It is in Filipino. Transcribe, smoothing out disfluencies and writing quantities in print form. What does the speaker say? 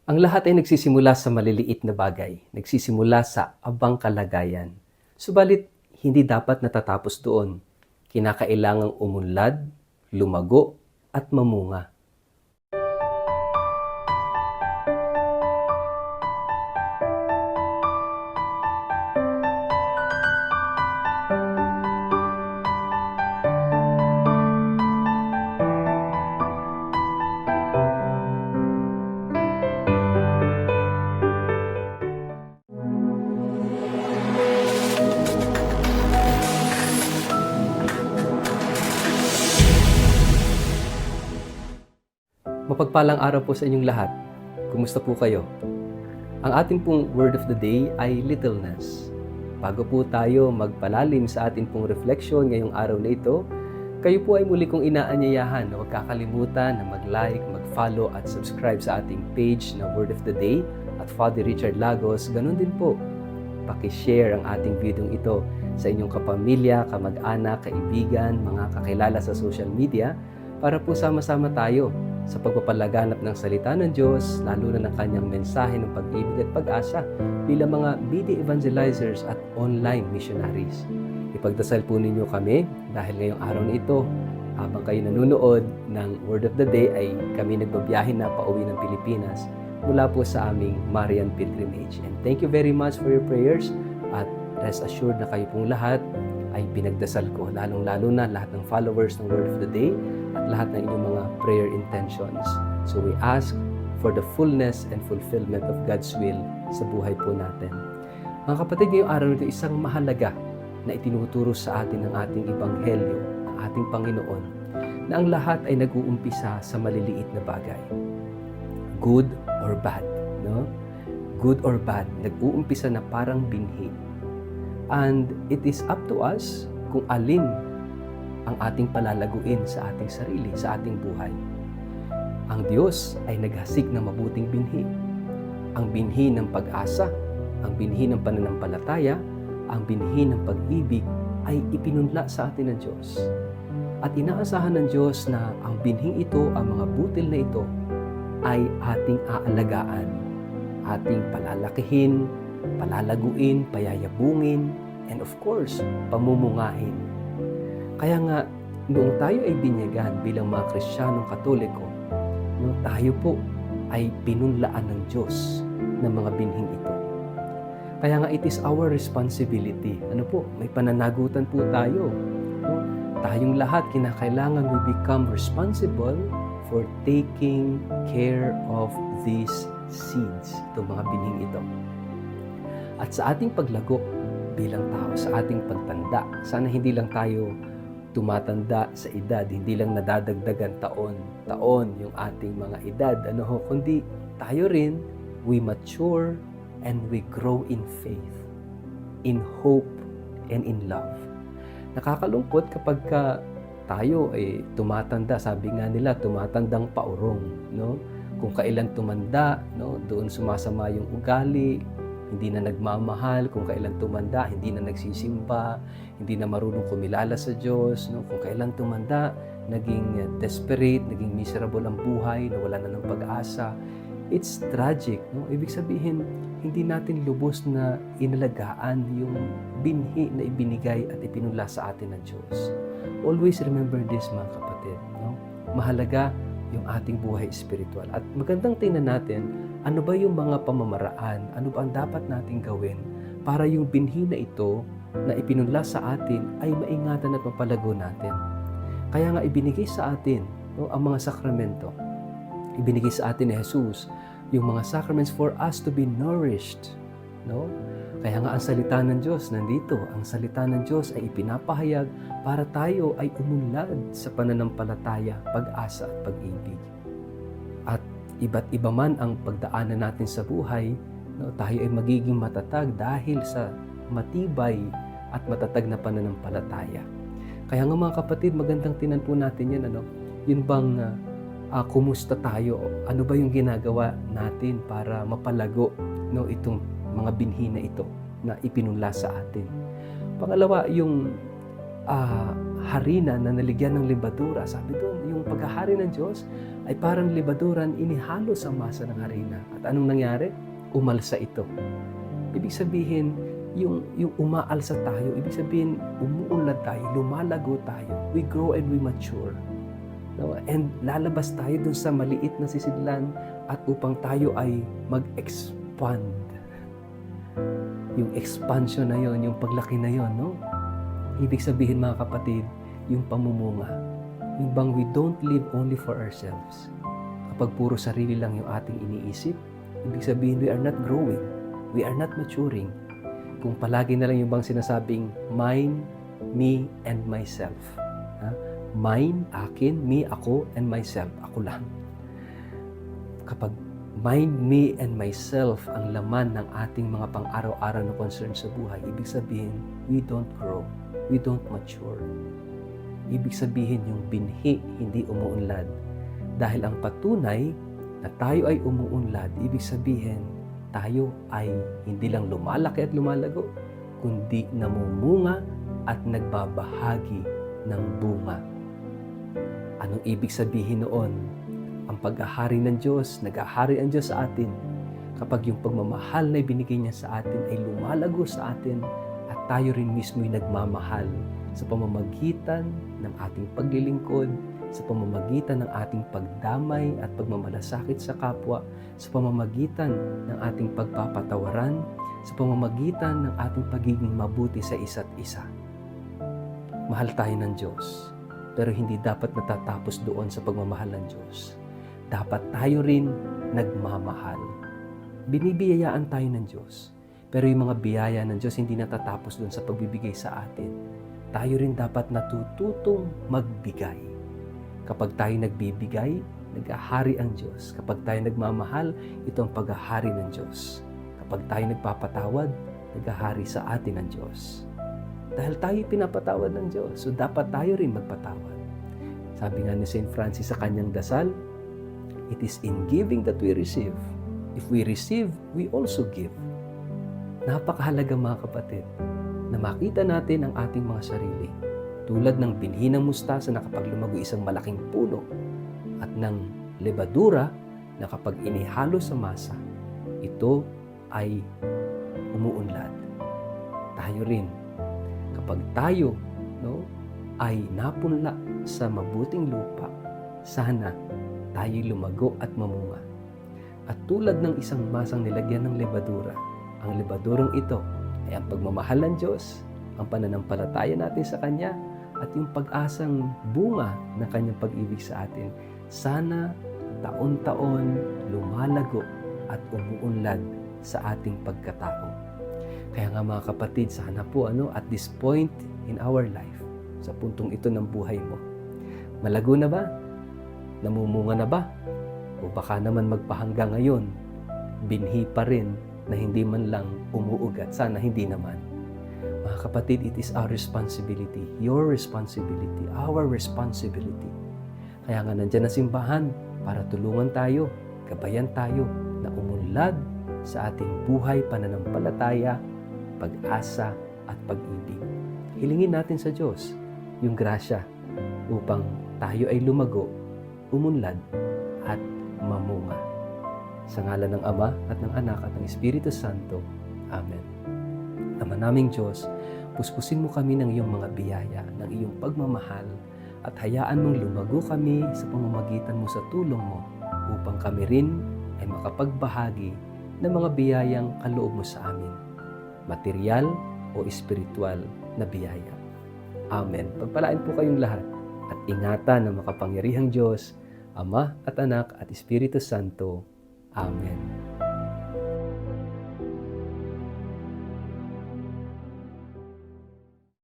Ang lahat ay nagsisimula sa maliliit na bagay, nagsisimula sa abang kalagayan. Subalit, hindi dapat natatapos doon. Kinakailangang umunlad, lumago, at mamunga. Mapagpalang araw po sa inyong lahat. Kumusta po kayo? Ang ating pong word of the day ay littleness. Bago po tayo magpalalim sa ating pong reflection ngayong araw na ito, kayo po ay muli kong inaanyayahan na huwag kakalimutan na mag-like, mag-follow at subscribe sa ating page na Word of the Day at Father Richard Lagos. Ganun din po, paki-share ang ating video ito sa inyong kapamilya, kamag-anak, kaibigan, mga kakilala sa social media para po sama-sama tayo sa pagpapalaganap ng salita ng Diyos, lalo na ng kanyang mensahe ng pag-ibig at pag-asa bilang mga BD evangelizers at online missionaries. Ipagdasal po ninyo kami dahil ngayong araw na ito, habang kayo nanonood ng Word of the Day ay kami nagbabiyahe na pauwi ng Pilipinas mula po sa aming Marian Pilgrimage. And thank you very much for your prayers at rest assured na kayo pong lahat ay pinagdasal ko, lalong-lalo na lahat ng followers ng Word of the Day at lahat ng inyong mga prayer intentions. So we ask for the fullness and fulfillment of God's will sa buhay po natin. Mga kapatid, ngayong araw nito isang mahalaga na itinuturo sa atin ng ating Ebanghelyo, ng ating Panginoon, na ang lahat ay nag-uumpisa sa maliliit na bagay. Good or bad, no? Good or bad, nag-uumpisa na parang binhi. And it is up to us kung alin ang ating palalaguin sa ating sarili, sa ating buhay. Ang Diyos ay naghasik ng mabuting binhi. Ang binhi ng pag-asa, ang binhi ng pananampalataya, ang binhi ng pag-ibig ay ipinunla sa atin ng Diyos. At inaasahan ng Diyos na ang binhing ito, ang mga butil na ito, ay ating aalagaan, ating palalakihin, palalaguin, payayabungin, and of course, pamumungahin. Kaya nga, noong tayo ay binyagan bilang mga Kristiyanong Katoliko, tayo po ay pinunlaan ng Diyos ng mga binhing ito. Kaya nga, it is our responsibility. May pananagutan po tayo. Tayong lahat, kinakailangan we become responsible for taking care of these seeds, itong mga binhing ito. At sa ating paglago bilang tao, sa ating pagtanda, sana hindi lang tayo tumatanda sa edad, hindi lang nadadagdagan taon yung ating mga edad, kundi tayo rin, we mature and we grow in faith, in hope, and in love. Nakakalungkot kapag tayo ay tumatanda, sabi nga nila, tumatandang paurong, no? Kung kailan tumanda, no, doon sumasama yung ugali, hindi na nagmamahal. Kung kailan tumanda, hindi na nagsisimba, hindi na marunong kumilala sa Diyos, no? Kung kailan tumanda, naging desperate, naging miserable ang buhay, nawala na ng pag-asa. It's tragic, no? Ibig sabihin, hindi natin lubos na inalagaan yung binhi na ibinigay at ipinunla sa atin ng Diyos. Always remember this, mga kapatid, no? Mahalaga yung ating buhay espiritual. At magandang tingnan natin, ano ba yung mga pamamaraan, ano ba ang dapat nating gawin para yung binhi na ito na ipinunla sa atin ay maingatan at mapalago natin. Kaya nga ibinigay sa atin, no, ang mga sakramento. Ibinigay sa atin ni Jesus yung mga sacraments for us to be nourished, no? Kaya nga ang salita ng Diyos nandito, ang salita ng Diyos ay ipinapahayag para tayo ay umunlad sa pananampalataya, pag-asa at pag-ibig. At iba't iba man ang pagdaanan natin sa buhay, no, tayo ay magiging matatag dahil sa matibay at matatag na pananampalataya. Kaya nga mga kapatid, magandang tinan po natin yan, yun bang kumusta tayo? Ano ba yung ginagawa natin para mapalago, no, itong mga binhi na ito na ipinunla sa atin? Pangalawa, yung harina na naligyan ng lebadura. Sabi doon, yung pagkahari ng Diyos ay parang libaduran inihalo sa masa ng harina. At anong nangyari? Umalsa ito. Ibig sabihin, yung umaalsa tayo, ibig sabihin, umuunlad tayo, lumalago tayo. We grow and we mature. No? And lalabas tayo dun sa maliit na sisidlan at upang tayo ay mag-expand. Yung expansion na yon, yung paglaki na yon, no? Ibig sabihin mga kapatid, yung pamumunga. Yung bang we don't live only for ourselves. Kapag puro sarili lang yung ating iniisip, ibig sabihin we are not growing, we are not maturing. Kung palagi na lang yung bang sinasabing mine, me, and myself. Ha? Mine, akin, me, ako, and myself. Ako lang. Kapag mine, me, and myself ang laman ng ating mga pang-araw-araw na concern sa buhay, ibig sabihin, we don't grow, we don't mature. Ibig sabihin, yung binhi hindi umuunlad. Dahil ang patunay na tayo ay umuunlad, ibig sabihin, tayo ay hindi lang lumalaki at lumalago, kundi namumunga at nagbabahagi ng bunga. Anong ibig sabihin noon? Ang paghahari ng Diyos, naghahari ang Diyos sa atin. Kapag yung pagmamahal na ibinigay niya sa atin ay lumalago sa atin at tayo rin mismo ay nagmamahal sa pamamagitan ng ating paglilingkod, sa pamamagitan ng ating pagdamay at pagmamalasakit sa kapwa, sa pamamagitan ng ating pagpapatawaran, sa pamamagitan ng ating pagiging mabuti sa isa't isa. Mahal tayo ng Diyos, pero hindi dapat natatapos doon sa pagmamahal ng Diyos. Dapat tayo rin nagmamahal. Binibiyayaan tayo ng Diyos, pero yung mga biyaya ng Diyos hindi natatapos doon sa pagbibigay sa atin. Tayo rin dapat natututong magbigay. Kapag tayo nagbibigay, naghahari ang Diyos. Kapag tayo nagmamahal, ito ang paghahari ng Diyos. Kapag tayo nagpapatawad, naghahari sa atin ang Diyos. Dahil tayo pinapatawad ng Diyos, so dapat tayo rin magpatawad. Sabi nga ni St. Francis sa kanyang dasal, it is in giving that we receive. If we receive, we also give. Napakahalaga mga kapatid, na makita natin ang ating mga sarili. Tulad ng binhi ng mustasa na kapag lumago isang malaking puno at ng lebadura na kapag inihalo sa masa, ito ay umuunlad. Tayo rin, kapag tayo ay napunla sa mabuting lupa, sana tayo lumago at mamunga. At tulad ng isang masang nilagyan ng lebadura, ang lebadurang ito ay ang pagmamahal ng Diyos, ang pananampalataya natin sa Kanya, at yung pag-asang bunga ng Kanyang pag-ibig sa atin. Sana taon-taon lumalago at umuunlad sa ating pagkatao. Kaya nga mga kapatid, sana po at this point in our life, sa puntong ito ng buhay mo, malago na ba? Namumunga na ba? O baka naman magpahanggang ngayon, binhi pa rin na hindi man lang umuugat. Sana hindi naman. Mga kapatid, it is our responsibility, your responsibility, our responsibility. Kaya nga nandyan ang simbahan para tulungan tayo, gabayan tayo na umunlad sa ating buhay, pananampalataya, pag-asa at pag-ibig. Hilingin natin sa Diyos yung grasya upang tayo ay lumago, umunlad at mamunga. Sa ngalan ng Ama at ng Anak at ng Espiritu Santo. Amen. Ama naming Diyos, puspusin mo kami ng iyong mga biyaya, ng iyong pagmamahal, at hayaan mong lumago kami sa pamamagitan mo sa tulong mo upang kami rin ay makapagbahagi ng mga biyayang kaloob mo sa amin, material o espiritual na biyaya. Amen. Pagpalain po kayong lahat at ingatan ng makapangyarihang Diyos, Ama at Anak at Espiritu Santo. Amen.